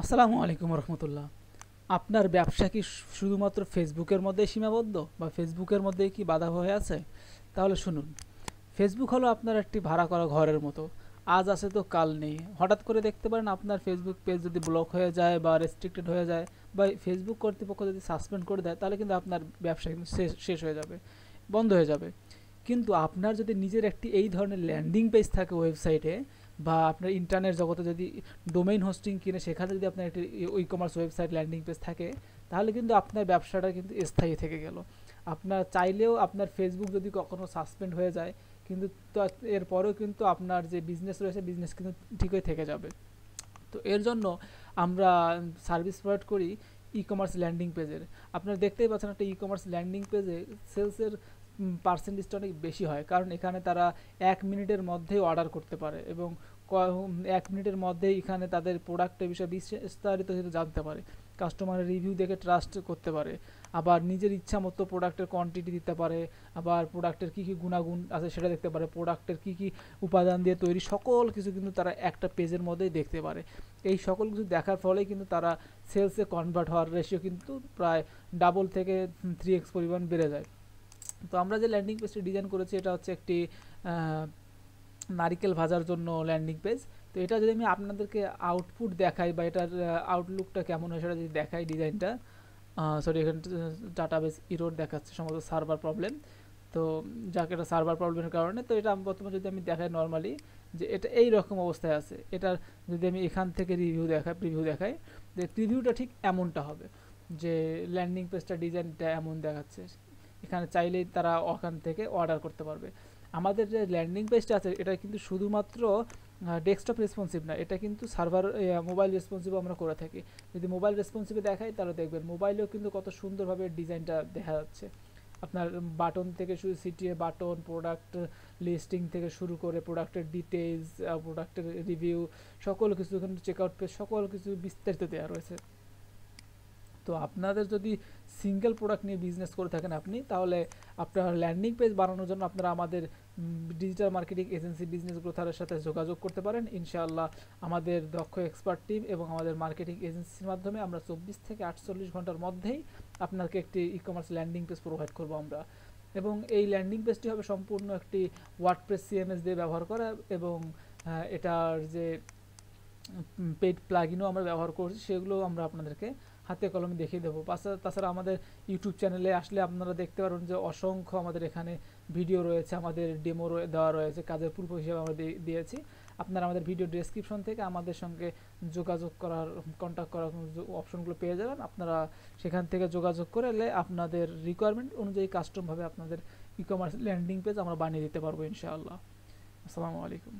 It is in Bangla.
আসসালামু আলাইকুম রহমতুল্লাহ। আপনার ব্যবসা কি শুধুমাত্র ফেসবুকের মধ্যেই সীমাবদ্ধ বা ফেসবুকের মধ্যেই কি বাধা হয়ে আছে? তাহলে শুনুন, ফেসবুক হলো আপনার একটি ভাড়া করা ঘরের মতো। আজ আছে তো কাল নেই। হঠাৎ করে দেখতে পারেন আপনার ফেসবুক পেজ যদি ব্লক হয়ে যায় বা রেস্ট্রিক্টেড হয়ে যায় বা ফেসবুক কর্তৃপক্ষ যদি সাসপেন্ড করে দেয়, তাহলে কিন্তু আপনার ব্যবসা কিন্তু শেষ শেষ হয়ে যাবে, বন্ধ হয়ে যাবে। কিন্তু আপনার যদি নিজের একটি এই ধরনের ল্যান্ডিং পেজ থাকে ওয়েবসাইটে, বা আপনার ইন্টারনেট জগতে যদি ডোমেইন হোস্টিং কিনে সেখানে যদি আপনার একটি e commerce website landing page থাকে, তাহলে কিন্তু আপনার ব্যবসাটা কিন্তু স্থায়ী থেকে গেল। আপনার চাইলেও আপনার ফেসবুক যদি কখনো সাসপেন্ড হয়ে যায়, কিন্তু এরপরেও কিন্তু আপনার যে বিজনেস রয়েছে বিজনেস কিন্তু ঠিকই থেকে যাবে। তো এর জন্য আমরা সার্ভিস প্রোভাইড করি ই কমার্স ল্যান্ডিং পেজের। আপনারা দেখতেই পাচ্ছেন একটা ই কমার্স ল্যান্ডিং পেজে সেলসের পার্সেন্টেজটা অনেক বেশি হয়, কারণ এখানে তারা 1 মিনিটের মধ্যেই অর্ডার করতে পারে এবং 1 মিনিটের মধ্যেই এখানে তাদের প্রোডাক্টের বিষয়ে বিস্তারিত জানতে পারে, কাস্টমারের রিভিউ দেখে ট্রাস্ট করতে পারে, আবার নিজের ইচ্ছা মতো প্রোডাক্টের কোয়ান্টিটি দিতে পারে, আবার প্রোডাক্টের কী কী গুণাগুণ আছে সেটা দেখতে পারে, প্রোডাক্টের কী কী উপাদান দিয়ে তৈরি সকল কিছু কিন্তু তারা একটা পেজের মধ্যেই দেখতে পারে। এই সকল কিছু দেখার ফলেই কিন্তু তারা সেলসে কনভার্ট হওয়ার রেশিও কিন্তু প্রায় ডাবল থেকে 3x পরিমাণ বেড়ে যায়। তো আমরা যে ল্যান্ডিং পেজটি ডিজাইন করেছি এটা হচ্ছে একটি নারিকেল ভাজার জন্য ল্যান্ডিং পেজ। তো এটা যদি আমি আপনাদেরকে আউটপুট দেখাই বা এটার আউটলুকটা কেমন হয় সেটা যদি দেখাই, ডিজাইনটা, সরি এখানে ডাটাবেস ইরোর দেখাচ্ছে, সম্ভবত সার্ভার প্রবলেম। তো যাকে এটা সার্ভার প্রবলেমের কারণে, তো এটা আমি প্রথমে যদি আমি দেখাই নর্মালি যে এটা এই রকম অবস্থায় আছে, এটার যদি আমি এখান থেকে প্রিভিউ দেখাই, যে প্রিভিউটা ঠিক এমনটা হবে, যে ল্যান্ডিং পেজটা ডিজাইনটা এমন দেখাচ্ছে। এখানে চাইলেই তারা ওখান থেকে অর্ডার করতে পারবে। আমাদের যে ল্যান্ডিং পেজটা আছে এটা কিন্তু শুধুমাত্র ডেস্কটপ রেসপন্সিভ না, এটা কিন্তু সার্ভার মোবাইল রেসপন্সিভ আমরা করে থাকি। যদি মোবাইল রেসপন্সিভে দেখাই তাহলে দেখবেন মোবাইলেও কিন্তু কত সুন্দরভাবে ডিজাইনটা দেখা যাচ্ছে। আপনার বাটন থেকে শুরু, সিটিএ বাটন, প্রোডাক্ট লিস্টিং থেকে শুরু করে প্রোডাক্টের ডিটেইলস, প্রোডাক্টের রিভিউ, সকল কিছু কিন্তু চেক আউট পেজ, সকল কিছু বিস্তারিত দেওয়া রয়েছে। তো আপনাদের যদি সিঙ্গেল প্রোডাক্ট নিয়ে বিজনেস করে থাকেন আপনি, তাহলে আপনার ল্যান্ডিং পেজ বানানোর জন্য আপনারা আমাদের ডিজিটাল মার্কেটিং এজেন্সি বিজনেস গ্রোথারের সাথে যোগাযোগ করতে পারেন। ইনশাআল্লাহ আমাদের দক্ষ এক্সপার্ট টিম এবং আমাদের মার্কেটিং এজেন্সির মাধ্যমে আমরা 24 থেকে 48 ঘন্টার মধ্যেই আপনাকে একটি e commerce landing page provide করব আমরা। এবং এই ল্যান্ডিং পেজটি হবে সম্পূর্ণ একটি ওয়ার্ডপ্রেস সিএমএস দিয়ে ব্যবহার করা, এবং এটার যে পেইড প্লাগইনও আমরা ব্যবহার করছি সেগুলো আমরা আপনাদেরকে হাতে কলমে দেখিয়ে দেবো। তাছাড়া আমাদের ইউটিউব চ্যানেলে আসলে আপনারা দেখতে পারবেন যে অসংখ্য আমাদের এখানে ভিডিও রয়েছে, আমাদের ডেমো দেওয়া রয়েছে, কাজের পূর্ব হিসেবে আমরা দিয়েছি। আপনারা আমাদের ভিডিও ডেসক্রিপশন থেকে আমাদের সঙ্গে যোগাযোগ করার, কন্ট্যাক্ট করার অপশনগুলো পেয়ে যাবেন। আপনারা সেখান থেকে যোগাযোগ করলে আপনাদের রিকোয়ারমেন্ট অনুযায়ী কাস্টমভাবে আপনাদের ই কমার্স ল্যান্ডিং পেজ আমরা বানিয়ে দিতে পারবো ইনশাআল্লাহ। আসসালামু আলাইকুম।